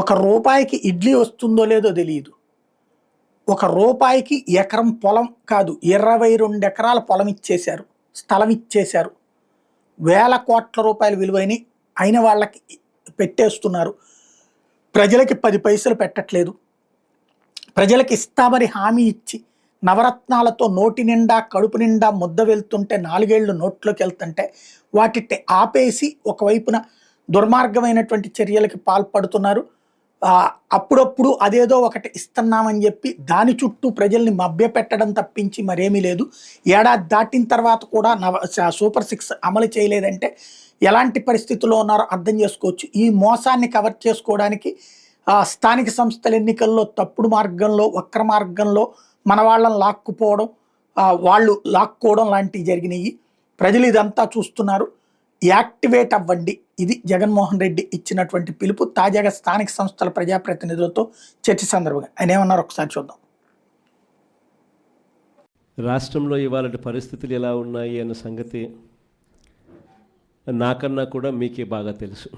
ఒక రూపాయికి ఇడ్లీ వస్తుందో లేదో తెలియదు. ఒక రూపాయికి ఎకరం పొలం కాదు, 22 ఎకరాల పొలం ఇచ్చేశారు. స్థలం ఇచ్చేశారు. వేల కోట్ల రూపాయల విలువైనయి అయిన వాళ్ళకి పెట్టేస్తున్నారు. ప్రజలకి 10 పైసలు పెట్టట్లేదు. ప్రజలకి ఇస్తామని హామీ ఇచ్చి నవరత్నాలతో నోటి నిండా కడుపు నిండా ముద్ద వెళ్తుంటే 4 ఏళ్ళు నోట్లోకి వెళ్తుంటే వాటిని ఆపేసి ఒకవైపున దుర్మార్గమైనటువంటి చర్యలకి పాల్పడుతున్నారు. అప్పుడప్పుడు అదేదో ఒకటి ఇస్తున్నామని చెప్పి దాని చుట్టూ ప్రజల్ని మభ్యపెట్టడం తప్పించి మరేమీ లేదు. ఏడాది దాటిన తర్వాత కూడా సూపర్ 6 అమలు చేయలేదంటే ఎలాంటి పరిస్థితుల్లో ఉన్నారో అర్థం చేసుకోవచ్చు. ఈ మోసాన్ని కవర్ చేసుకోవడానికి స్థానిక సంస్థల ఎన్నికల్లో తప్పుడు మార్గంలో, వక్ర మార్గంలో మన వాళ్ళని లాక్కుపోవడం, వాళ్ళు లాక్కోవడం లాంటివి జరిగినాయి. ప్రజలు ఇదంతా చూస్తున్నారు. యాక్టివేట్ అవ్వండి, ఇది జగన్మోహన్ రెడ్డి ఇచ్చినటువంటి పిలుపు. తాజాగా స్థానిక సంస్థల ప్రజాప్రతినిధులతో చర్చ సందర్భంగా ఆయన ఏమన్నారు ఒకసారి చూద్దాం. రాష్ట్రంలో ఇవాళ పరిస్థితులు ఎలా ఉన్నాయి అన్న సంగతి నాకన్నా కూడా మీకే బాగా తెలుసు.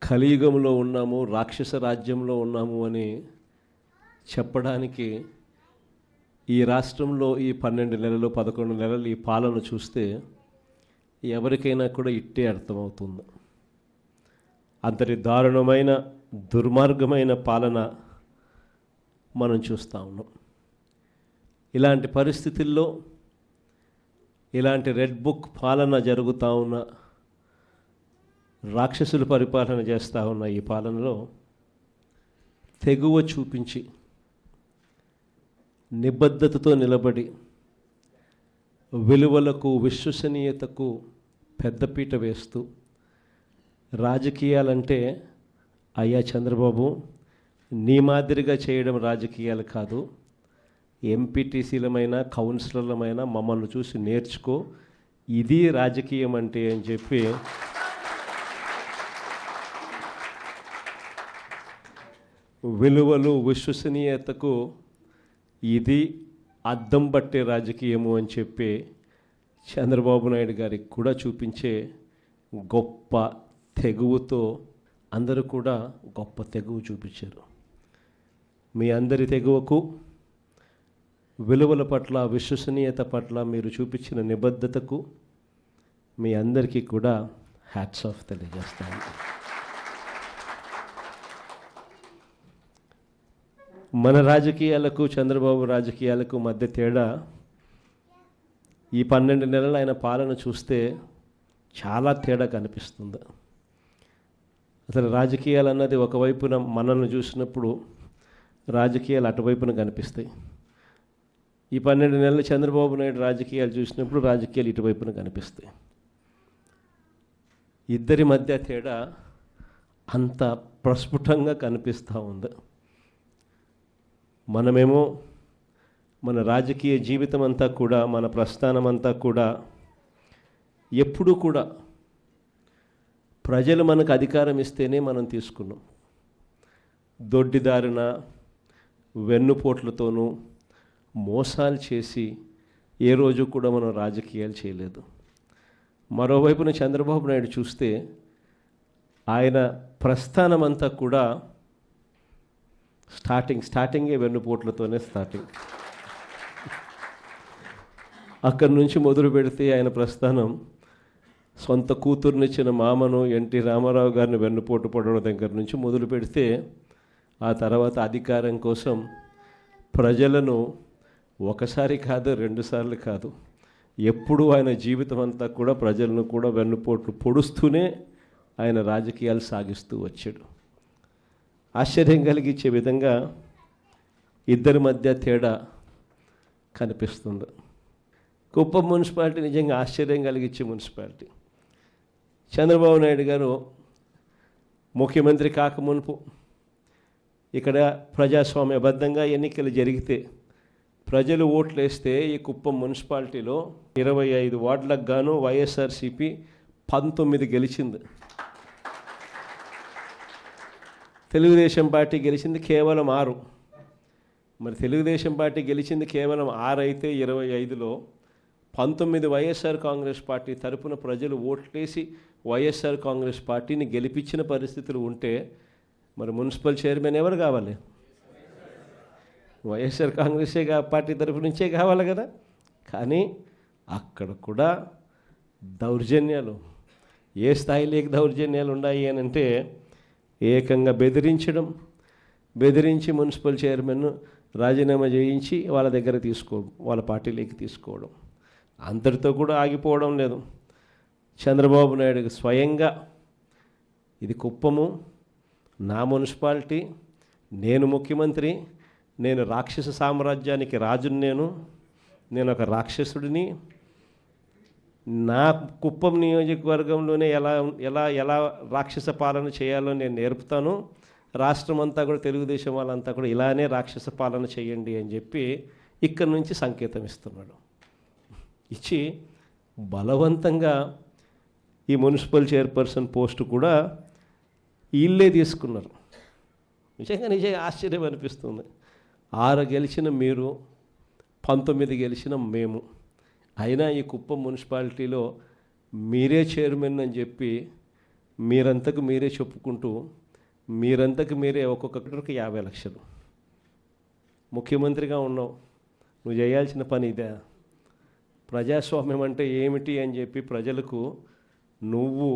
కలియుగంలో ఉన్నాము, రాక్షస రాజ్యంలో ఉన్నాము అని చెప్పడానికి ఈ రాష్ట్రంలో ఈ 12 నెలలు 11 నెలలు ఈ పాలన చూస్తే ఎవరికైనా కూడా ఇట్టే అర్థమవుతుంది. అంతటి దారుణమైన దుర్మార్గమైన పాలన మనం చూస్తూ ఉన్నాం. ఇలాంటి పరిస్థితుల్లో ఇలాంటి రెడ్ బుక్ పాలన జరుగుతూ ఉన్న, రాక్షసులు పరిపాలన చేస్తూ ఉన్న ఈ పాలనలో తెగువ చూపించి నిబద్ధతతో నిలబడి విలువలకు విశ్వసనీయతకు పెద్దపీట వేస్తూ రాజకీయాలంటే అయ్యా చంద్రబాబు నీ మాదిరిగా చేయడం రాజకీయాలు కాదు, ఎంపీటీసీలమైనా కౌన్సిలర్లమైనా మమ్మల్ని చూసి నేర్చుకో, ఇది రాజకీయం అంటే అని చెప్పి విలువలు విశ్వసనీయతకు ఇది అద్దం పట్టే రాజకీయము అని చెప్పి చంద్రబాబు నాయుడు గారికి కూడా చూపించే గొప్ప తెగువతో అందరూ కూడా గొప్ప తెగువ చూపించారు. మీ అందరి తెగువకు, విలువల పట్ల, విశ్వసనీయత పట్ల మీరు చూపించిన నిబద్ధతకు మీ అందరికీ కూడా హ్యాట్స్ ఆఫ్ తెలియజేస్తాను. మన రాజకీయాలకు చంద్రబాబు రాజకీయాలకు మధ్య తేడా ఈ 12 నెలలు ఆయన పాలన చూస్తే చాలా తేడా కనిపిస్తుంది. అసలు రాజకీయాలు అన్నది ఒకవైపున మనల్ని చూసినప్పుడు రాజకీయాలు అటువైపున కనిపిస్తాయి. ఈ 12 నెలలు చంద్రబాబు నాయుడు రాజకీయాలు చూసినప్పుడు రాజకీయాలు ఇటువైపున కనిపిస్తాయి. ఇద్దరి మధ్య తేడా అంత ప్రస్ఫుటంగా కనిపిస్తూ ఉంది. మనమేమో మన రాజకీయ జీవితం అంతా కూడా, మన ప్రస్థానం అంతా కూడా ఎప్పుడూ కూడా ప్రజలు మనకు అధికారం ఇస్తేనే మనం తీసుకున్నాం. దొడ్డిదారిన వెన్నుపోట్లతోనూ మోసాలు చేసి ఏ రోజు కూడా మనం రాజకీయాలు చేయలేదు. మరోవైపున చంద్రబాబు నాయుడు చూస్తే ఆయన ప్రస్థానం అంతా కూడా స్టార్టింగే వెన్నుపోట్లతోనే స్టార్టింగ్. అక్కడి నుంచి మొదలు పెడితే ఆయన ప్రస్థానం సొంత కూతుర్నిచ్చిన మామను ఎన్టీ రామారావు గారిని వెన్నుపోటు పడడం దగ్గర నుంచి మొదలు పెడితే, ఆ తర్వాత అధికారం కోసం ప్రజలను ఒకసారి కాదు, 2 సార్లు కాదు, ఎప్పుడూ ఆయన జీవితం అంతా కూడా ప్రజలను కూడా వెన్నుపోట్లు పొడుస్తూనే ఆయన రాజకీయాలు సాగిస్తూ వచ్చాడు. ఆశ్చర్యం కలిగించే విధంగా ఇద్దరి మధ్య తేడా కనిపిస్తుంది. కుప్పం మున్సిపాలిటీ నిజంగా ఆశ్చర్యం కలిగించే మున్సిపాలిటీ. చంద్రబాబు నాయుడు గారు ముఖ్యమంత్రి కాకమునుపు ఇక్కడ ప్రజాస్వామ్యబద్ధంగా ఎన్నికలు జరిగితే ప్రజలు ఓట్లు వేస్తే ఈ కుప్పం మున్సిపాలిటీలో 25 వార్డులకు గాను వైఎస్ఆర్సీపీ 19 గెలిచింది. తెలుగుదేశం పార్టీ గెలిచింది కేవలం 6. మరి తెలుగుదేశం పార్టీ గెలిచింది కేవలం 6 అయితే 25లో 19 వైఎస్ఆర్ కాంగ్రెస్ పార్టీ తరపున ప్రజలు ఓట్లేసి వైఎస్ఆర్ కాంగ్రెస్ పార్టీని గెలిపించిన పరిస్థితులు ఉంటే మరి మున్సిపల్ చైర్మన్ ఎవరు కావాలి? వైఎస్ఆర్ కాంగ్రెసే పార్టీ తరఫు నుంచే కావాలి కదా. కానీ అక్కడ కూడా దౌర్జన్యాలు, ఏ స్థాయిలోకి దౌర్జన్యాలు ఉన్నాయి అని అంటే ఏకంగా బెదిరించి మున్సిపల్ చైర్మన్ రాజీనామా చేయించి వాళ్ళ దగ్గర తీసుకోవడం, వాళ్ళ పార్టీలోకి తీసుకోవడం. అంతటితో కూడా ఆగిపోవడం లేదు. చంద్రబాబు నాయుడుకి స్వయంగా ఇది కుప్పము, నా మున్సిపాలిటీ, నేను ముఖ్యమంత్రి, నేను రాక్షస సామ్రాజ్యానికి రాజుని, నేను ఒక రాక్షసుడిని, నా కుప్పం నియోజకవర్గంలోనే ఎలా ఎలా ఎలా రాక్షస పాలన చేయాలో నేను నేర్పుతాను, రాష్ట్రం అంతా కూడా తెలుగుదేశం వాళ్ళంతా కూడా ఇలానే రాక్షస పాలన చేయండి అని చెప్పి ఇక్కడి నుంచి సంకేతం ఇస్తున్నాడు. ఇచ్చి బలవంతంగా ఈ మున్సిపల్ చైర్పర్సన్ పోస్టు కూడా వీళ్ళే తీసుకున్నారు. నిజంగా ఆశ్చర్యం అనిపిస్తుంది. 6 గెలిచిన మీరు, 19 గెలిచిన మేము, అయినా ఈ కుప్పం మున్సిపాలిటీలో మీరే చైర్మన్ అని చెప్పి మీరంతకు మీరే చెప్పుకుంటూ మీరంతకు మీరే ఒక్కొక్కరికి 50 లక్షలు. ముఖ్యమంత్రిగా ఉన్నావు, నువ్వు చేయాల్సిన పని ఇదే. ప్రజాస్వామ్యం అంటే ఏమిటి అని చెప్పి ప్రజలకు నువ్వు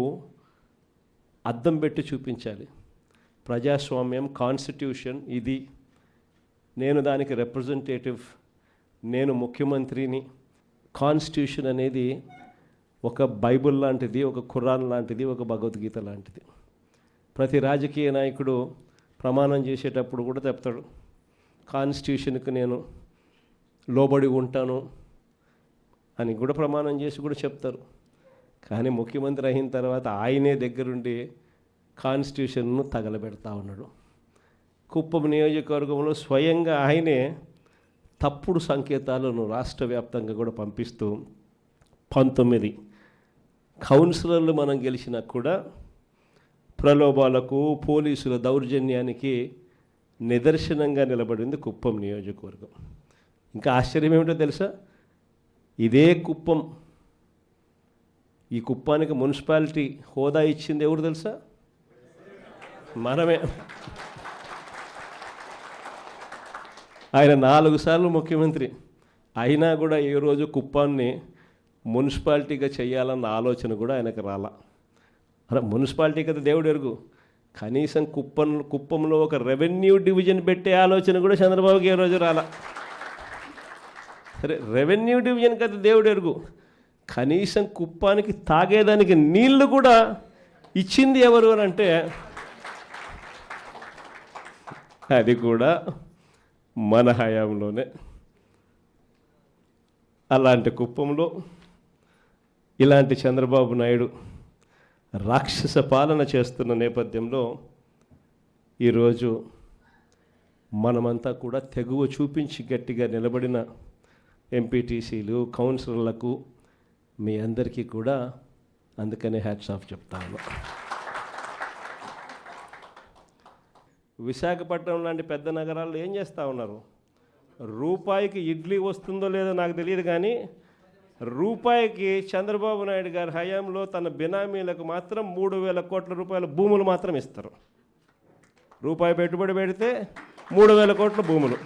అద్దం పెట్టి చూపించాలి. ప్రజాస్వామ్యం, కాన్స్టిట్యూషన్ ఇది, నేను దానికి రిప్రజెంటేటివ్, నేను ముఖ్యమంత్రిని. కాన్స్టిట్యూషన్ అనేది ఒక బైబిల్ లాంటిది, ఒక ఖురాన్ లాంటిది, ఒక భగవద్గీత లాంటిది. ప్రతి రాజకీయ నాయకుడు ప్రమాణం చేసేటప్పుడు కూడా చెప్తాడు, కాన్స్టిట్యూషన్కి నేను లోబడి ఉంటాను అని కూడా ప్రమాణం చేసి కూడా చెప్తారు. కానీ ముఖ్యమంత్రి అయిన తర్వాత ఆయనే దగ్గరుండి కాన్స్టిట్యూషన్ను తగలబెడతా ఉన్నాడు. కుప్పం నియోజకవర్గంలో స్వయంగా ఆయనే తప్పుడు సంకేతాలను రాష్ట్ర వ్యాప్తంగా కూడా పంపిస్తూ 19 కౌన్సిలర్లు మనం గెలిచినా కూడా ప్రలోభాలకు, పోలీసుల దౌర్జన్యానికి నిదర్శనంగా నిలబడింది కుప్పం నియోజకవర్గం. ఇంకా ఆశ్చర్యం ఏమిటో తెలుసా? ఇదే కుప్పం, ఈ కుప్పానికి మున్సిపాలిటీ హోదా ఇచ్చింది ఎవరు తెలుసా? మనమే. ఆయన 4 సార్లు ముఖ్యమంత్రి అయినా కూడా ఏ రోజు కుప్పాన్ని మున్సిపాలిటీగా చేయాలన్న ఆలోచన కూడా ఆయనకు రాలా. అరే మున్సిపాలిటీ కదా దేవుడు ఎరుగు, కనీసం కుప్పంలో ఒక రెవెన్యూ డివిజన్ పెట్టే ఆలోచన కూడా చంద్రబాబుకి ఏ రోజు రాలా. సరే రెవెన్యూ డివిజన్ కదా దేవుడు ఎరుగు, కనీసం కుప్పానికి తాగేదానికి నీళ్లు కూడా ఇచ్చింది ఎవరు అని అంటే అది కూడా మన హయాంలోనే. అలాంటి కుప్పంలో ఇలాంటి చంద్రబాబు నాయుడు రాక్షస పాలన చేస్తున్న నేపథ్యంలో ఈరోజు మనమంతా కూడా తెగువ చూపించి గట్టిగా నిలబడిన ఎంపీటీసీలు, కౌన్సిలర్లకు మీ అందరికీ కూడా అందుకనే హ్యాట్స్ ఆఫ్ చెప్తాను. విశాఖపట్నం లాంటి పెద్ద నగరాల్లో ఏం చేస్తూ ఉన్నారు? రూపాయికి ఇడ్లీ వస్తుందో లేదో నాకు తెలియదు, కానీ రూపాయికి చంద్రబాబు నాయుడు గారి హయాంలో తన బినామీలకు మాత్రం 3,000 కోట్ల రూపాయల భూములు మాత్రం ఇస్తారు. రూపాయి పెట్టుబడి పెడితే 3,000 కోట్ల భూములు.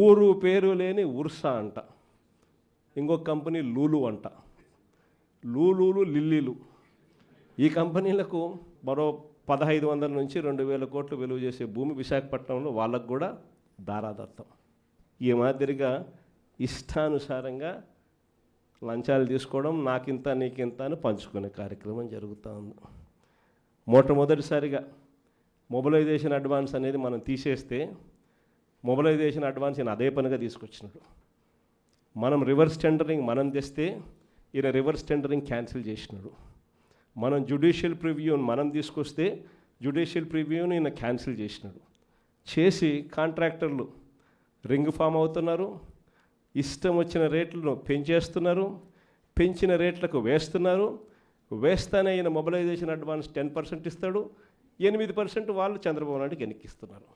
ఊరు పేరు లేని ఉర్సా అంట, ఇంకొక కంపెనీ లూలు అంట, లూలులు లిల్లీలు. ఈ కంపెనీలకు మరో 1,500 నుంచి 2,000 కోట్లు విలువ చేసే భూమి విశాఖపట్నంలో వాళ్ళకు కూడా దారాదత్తం. ఈ మాదిరిగా ఇష్టానుసారంగా లంచాలు తీసుకోవడం, నాకింత నీకింత అని పంచుకునే కార్యక్రమం జరుగుతూ ఉంది. మొట్టమొదటిసారిగా మొబిలైజేషన్ అడ్వాన్స్ అనేది మనం తీసేస్తే, మొబిలైజేషన్ అడ్వాన్స్ ఈయన అదే పనిగా తీసుకొచ్చినాడు. మనం రివర్స్ టెండరింగ్ మనం తెస్తే ఈయన రివర్స్ టెండరింగ్ క్యాన్సిల్ చేసినాడు. మనం జ్యుడిషియల్ ప్రివ్యూని మనం తీసుకొస్తే జ్యుడిషియల్ ప్రివ్యూని ఈయన క్యాన్సిల్ చేసినాడు. చేసి కాంట్రాక్టర్లు రింగ్ ఫామ్ అవుతున్నారు, ఇష్టం వచ్చిన రేట్లను పెంచేస్తున్నారు, పెంచిన రేట్లకు వేస్తున్నారు. వేస్తానే ఈయన మొబిలైజేషన్ అడ్వాన్స్ 10% ఇస్తాడు, 8% వాళ్ళు చంద్రబాబు నాయుడుకి వెనక్కిస్తున్నారు.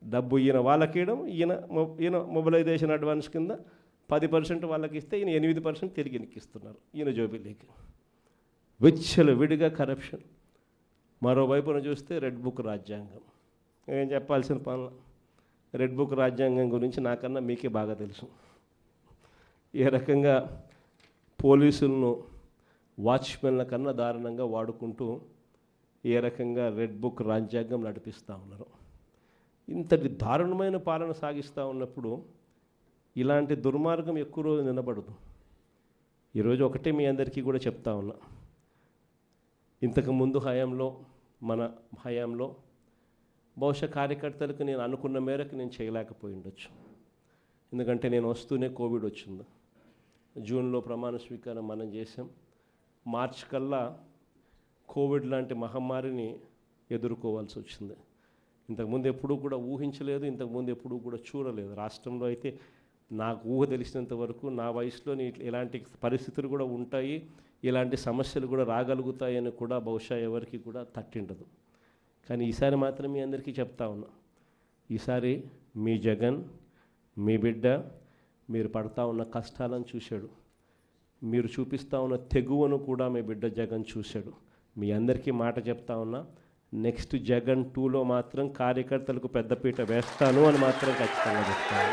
డబ్బు ఈయన వాళ్ళకి ఇవ్వడం, ఈయన మొబిలైజేషన్ అడ్వాన్స్ కింద 10% వాళ్ళకి ఇస్తే ఈయన 8% తిరిగి ఇస్తున్నారు ఈయన జోబిలీకి. విచ్చలవిడిగా కరప్షన్. మరోవైపున చూస్తే రెడ్ బుక్ రాజ్యాంగం. ఏం చెప్పాల్సిన పనులు. రెడ్ బుక్ రాజ్యాంగం గురించి నాకన్నా మీకే బాగా తెలుసు. ఏ రకంగా పోలీసులను వాచ్మెన్ల కన్నా దారుణంగా వాడుకుంటూ ఏ రకంగా రెడ్ బుక్ రాజ్యాంగం నడిపిస్తూ ఉన్నారు. ఇంతటి దారుణమైన పాలన సాగిస్తూ ఉన్నప్పుడు ఇలాంటి దుర్మార్గం ఎక్కువ రోజు నిలబడదు. ఈరోజు ఒకటే మీ అందరికీ కూడా చెప్తా ఉన్నా, ఇంతకుముందు హయాంలో మన హయాంలో బహుశా కార్యకర్తలకు నేను అనుకున్న మేరకు నేను చేయలేకపోయి ఉండొచ్చు. ఎందుకంటే నేను వస్తూనే కోవిడ్ వచ్చింది. జూన్లో ప్రమాణ స్వీకారం మనం చేసాం. మార్చ్ కల్లా కోవిడ్ లాంటి మహమ్మారిని ఎదుర్కోవాల్సి వచ్చింది. ఇంతకుముందు ఎప్పుడూ కూడా ఊహించలేదు, ఇంతకుముందు ఎప్పుడూ కూడా చూడలేదు. రాష్ట్రంలో అయితే నాకు ఊహ తెలిసినంత వరకు నా వయసులో ఇలాంటి పరిస్థితులు కూడా ఉంటాయి, ఇలాంటి సమస్యలు కూడా రాగలుగుతాయని కూడా బహుశా ఎవరికి కూడా తట్టిండదు. కానీ ఈసారి మాత్రం మీ అందరికీ చెప్తా ఉన్నా, ఈసారి మీ జగన్, మీ బిడ్డ మీరు పడతా ఉన్న కష్టాలను చూశాడు, మీరు చూపిస్తూ ఉన్న తెగువను కూడా మీ బిడ్డ జగన్ చూశాడు. మీ అందరికీ మాట చెప్తా ఉన్నా, నెక్స్ట్ జగన్ 2లో మాత్రం కార్యకర్తలకు పెద్దపీట వేస్తాను అని మాత్రం ఖచ్చితంగా చెప్తాను.